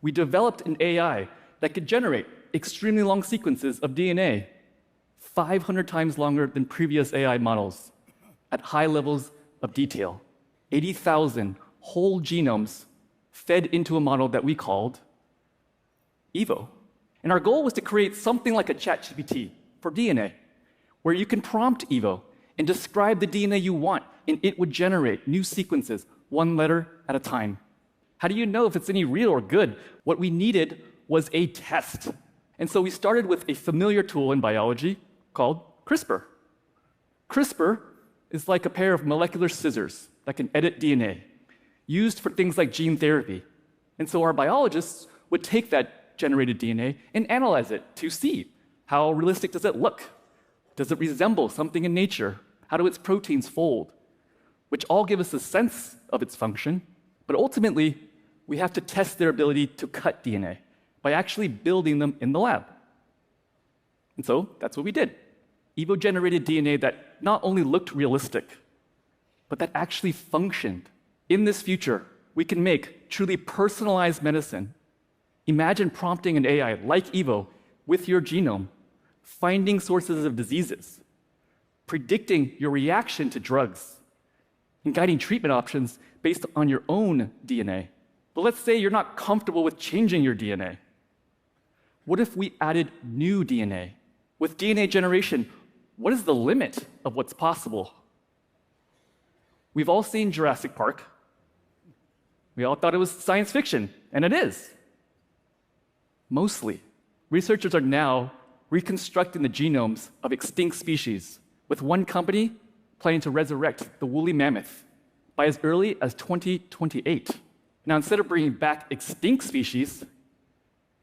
We developed an AI that could generate extremely long sequences of DNA, 500 times longer than previous AI models, at high levels of detail. 80,000 whole genomes fed into a model that we called Evo. And our goal was to create something like a ChatGPT for DNA, where you can prompt Evo and describe the DNA you want, and it would generate new sequences, one letter at a time. How do you know if it's any real or good? What we needed was a test. And so we started with a familiar tool in biology called CRISPR. CRISPR is like a pair of molecular scissors that can edit DNA, used for things like gene therapy. And so our biologists would take that generated DNA and analyze it to see how realistic does it look? Does it resemble something in nature? How do its proteins fold? Which all give us a sense of its function, but ultimately, we have to test their ability to cut DNA by actually building them in the lab. And so that's what we did. Evo generated DNA that not only looked realistic, but that actually functioned. In this future, we can make truly personalized medicine. Imagine prompting an AI like Evo with your genome, finding sources of diseases, predicting your reaction to drugs, and guiding treatment options based on your own DNA. But let's say you're not comfortable with changing your DNA. What if we added new DNA? With DNA generation, what is the limit of what's possible? We've all seen Jurassic Park. We all thought it was science fiction, and it is. Mostly. Researchers are now reconstructing the genomes of extinct species, with one company planning to resurrect the woolly mammoth by as early as 2028. Now, instead of bringing back extinct species,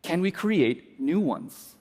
can we create new ones?